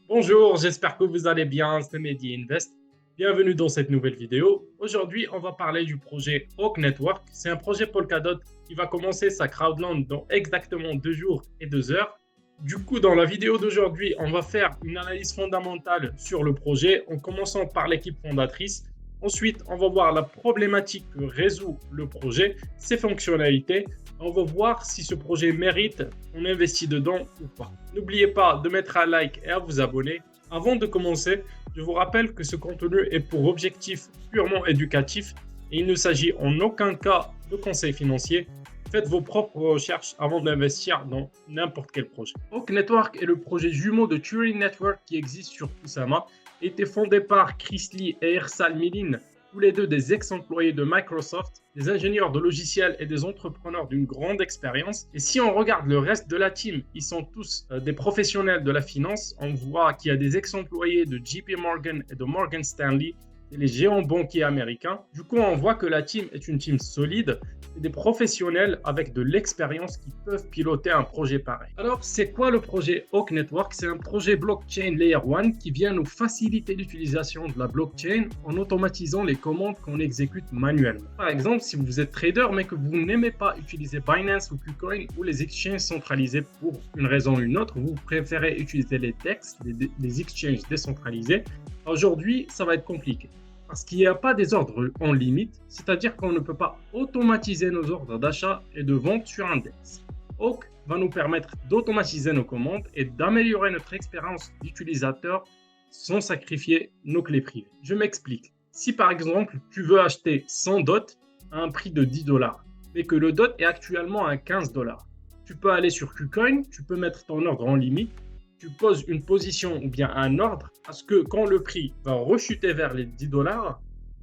Bonjour, j'espère que vous allez bien, c'est Mehdi Invest. Bienvenue dans cette nouvelle vidéo. Aujourd'hui, on va parler du projet Hawk Network. C'est un projet Polkadot qui va commencer sa crowdland dans exactement 2 jours et 2 heures. Du coup, dans la vidéo d'aujourd'hui, on va faire une analyse fondamentale sur le projet en commençant par l'équipe fondatrice. Ensuite, on va voir la problématique que résout le projet, ses fonctionnalités. On va voir si ce projet mérite qu'on investit dedans ou pas. N'oubliez pas de mettre un like et à vous abonner. Avant de commencer, je vous rappelle que ce contenu est pour objectif purement éducatif et il ne s'agit en aucun cas de conseils financiers. Faites vos propres recherches avant d'investir dans n'importe quel projet. Hawk Network est le projet jumeau de Turing Network qui existe sur Kusama et été fondé par Chris Lee et Ersal Milin, tous les deux des ex-employés de Microsoft, des ingénieurs de logiciels et des entrepreneurs d'une grande expérience. Et si on regarde le reste de la team, ils sont tous des professionnels de la finance. On voit qu'il y a des ex-employés de JP Morgan et de Morgan Stanley, et les géants banquiers américains. Du coup, on voit que la team est une team solide et des professionnels avec de l'expérience qui peuvent piloter un projet pareil. Alors, c'est quoi le projet Hawk Network? C'est un projet blockchain Layer 1 qui vient nous faciliter l'utilisation de la blockchain en automatisant les commandes qu'on exécute manuellement. Par exemple, si vous êtes trader mais que vous n'aimez pas utiliser Binance ou KuCoin ou les exchanges centralisés pour une raison ou une autre, vous préférez utiliser les DEX, les exchanges décentralisés. Aujourd'hui, ça va être compliqué parce qu'il n'y a pas des ordres en limite, c'est-à-dire qu'on ne peut pas automatiser nos ordres d'achat et de vente sur un DEX. Hawk va nous permettre d'automatiser nos commandes et d'améliorer notre expérience d'utilisateur sans sacrifier nos clés privées. Je m'explique. Si par exemple, tu veux acheter 100 DOT à un prix de 10 $, mais que le DOT est actuellement à 15 $, tu peux aller sur KuCoin, tu peux mettre ton ordre en limite, tu poses une position ou bien un ordre à ce que quand le prix va rechuter vers les 10 $,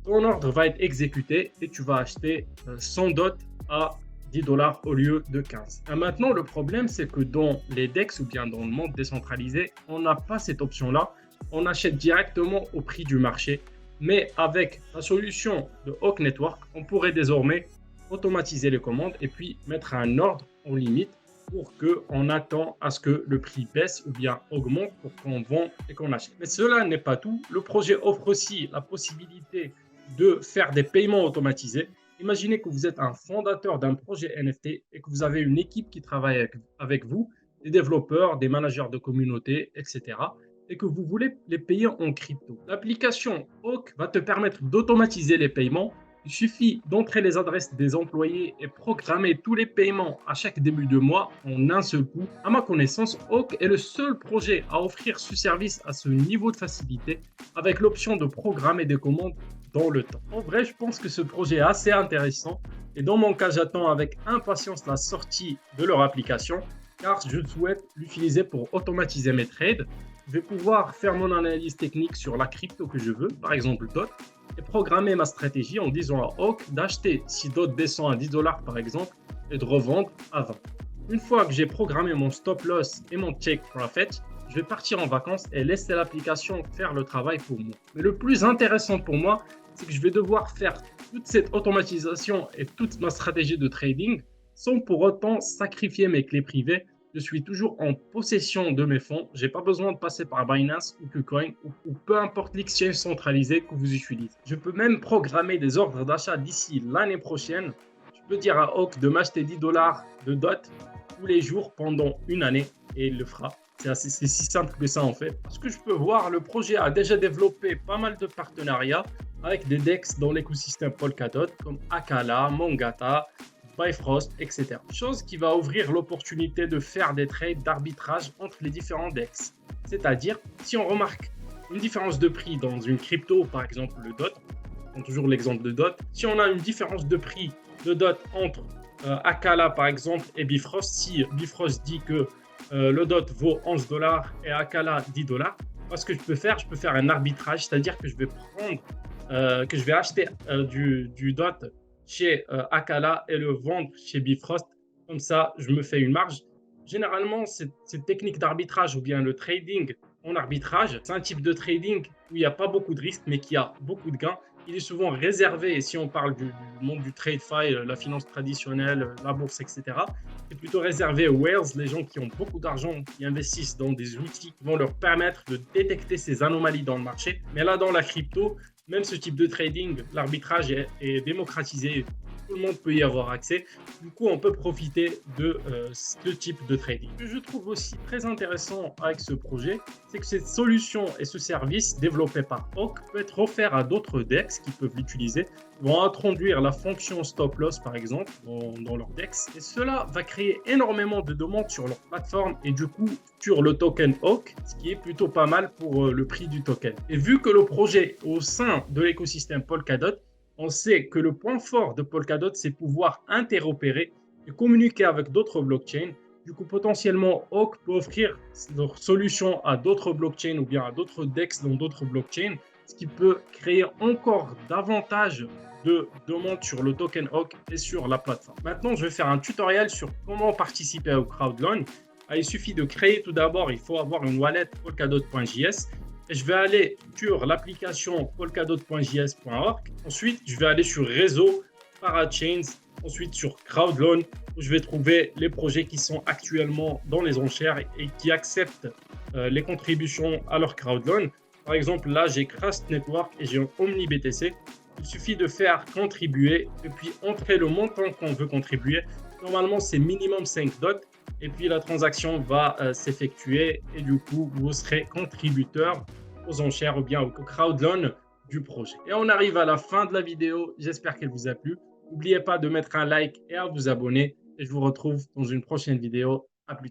ton ordre va être exécuté et tu vas acheter 100 DOT à 10 $ au lieu de 15. Et maintenant, le problème, c'est que dans les DEX ou bien dans le monde décentralisé, on n'a pas cette option-là. On achète directement au prix du marché. Mais avec la solution de Hawk Network, on pourrait désormais automatiser les commandes et puis mettre un ordre en limite pour qu'on attend à ce que le prix baisse ou bien augmente pour qu'on vende et qu'on achète. Mais cela n'est pas tout. Le projet offre aussi la possibilité de faire des paiements automatisés. Imaginez que vous êtes un fondateur d'un projet NFT et que vous avez une équipe qui travaille avec vous, des développeurs, des managers de communauté, etc. et que vous voulez les payer en crypto. L'application Hawk va te permettre d'automatiser les paiements. Il suffit d'entrer les adresses des employés et programmer tous les paiements à chaque début de mois en un seul coup. À ma connaissance, Hawk est le seul projet à offrir ce service à ce niveau de facilité avec l'option de programmer des commandes dans le temps. En vrai, je pense que ce projet est assez intéressant et dans mon cas, j'attends avec impatience la sortie de leur application car je souhaite l'utiliser pour automatiser mes trades. Je vais pouvoir faire mon analyse technique sur la crypto que je veux, par exemple DOT, et programmer ma stratégie en disant à Hawk d'acheter si DOT descend à 10 $ par exemple et de revendre à 20. Une fois que j'ai programmé mon stop loss et mon take profit, je vais partir en vacances et laisser l'application faire le travail pour moi. Mais le plus intéressant pour moi, c'est que je vais devoir faire toute cette automatisation et toute ma stratégie de trading sans pour autant sacrifier mes clés privées. Je suis toujours en possession de mes fonds. Je n'ai pas besoin de passer par Binance ou KuCoin ou peu importe l'exchange centralisé que vous utilisez. Je peux même programmer des ordres d'achat d'ici l'année prochaine. Je peux dire à Hawk de m'acheter 10 $ de DOT tous les jours pendant une année et il le fera. C'est si simple que ça en fait. Ce que je peux voir, le projet a déjà développé pas mal de partenariats avec des DEX dans l'écosystème Polkadot comme Akala, Mangata, Bifrost, etc. Chose qui va ouvrir l'opportunité de faire des trades d'arbitrage entre les différents DEX. C'est-à-dire, si on remarque une différence de prix dans une crypto, par exemple le DOT, on prend toujours l'exemple de DOT, si on a une différence de prix de DOT entre Akala par exemple et Bifrost, si Bifrost dit que le DOT vaut 11 $ et Akala 10 $, ce que je peux faire un arbitrage, c'est-à-dire que je vais prendre, que je vais acheter du DOT chez Akala et le vendre chez Bifrost. Comme ça, je me fais une marge. Généralement, cette technique d'arbitrage ou bien le trading en arbitrage, c'est un type de trading où il n'y a pas beaucoup de risques, mais qui a beaucoup de gains. il est souvent réservé, et si on parle du monde du TradeFi, la finance traditionnelle, la bourse, etc., c'est plutôt réservé aux whales, les gens qui ont beaucoup d'argent, qui investissent dans des outils qui vont leur permettre de détecter ces anomalies dans le marché. Mais là, dans la crypto, même ce type de trading, l'arbitrage est démocratisé, tout le monde peut y avoir accès. Du coup, on peut profiter de ce type de trading. Ce que je trouve aussi très intéressant avec ce projet, c'est que cette solution et ce service développé par Hawk peut être offert à d'autres DEX qui peuvent l'utiliser. Ils vont introduire la fonction stop loss, par exemple, dans leur DEX. Et cela va créer énormément de demandes sur leur plateforme et du coup sur le token Hawk, ce qui est plutôt pas mal pour le prix du token. Et vu que le projet au sein de l'écosystème Polkadot, on sait que le point fort de Polkadot, c'est pouvoir interopérer et communiquer avec d'autres blockchains. Du coup, potentiellement, Hawk peut offrir leur solution à d'autres blockchains ou bien à d'autres DEX dans d'autres blockchains, ce qui peut créer encore davantage de demandes sur le token Hawk et sur la plateforme. Maintenant, je vais faire un tutoriel sur comment participer au crowdloan. Il suffit de créer tout d'abord, il faut avoir une wallet polkadot.js. Et je vais aller sur l'application polkadot.js.org. Ensuite, je vais aller sur réseau, parachains, ensuite sur crowdloan, où je vais trouver les projets qui sont actuellement dans les enchères et qui acceptent les contributions à leur crowdloan. Par exemple, là, j'ai Crust Network et j'ai OmniBTC. Il suffit de faire contribuer et puis entrer le montant qu'on veut contribuer. Normalement, c'est minimum 5 dots. Et puis la transaction va s'effectuer et du coup, vous serez contributeur aux enchères ou bien au crowdloan du projet. Et on arrive à la fin de la vidéo. J'espère qu'elle vous a plu. N'oubliez pas de mettre un like et à vous abonner. Et je vous retrouve dans une prochaine vidéo. À plus tard.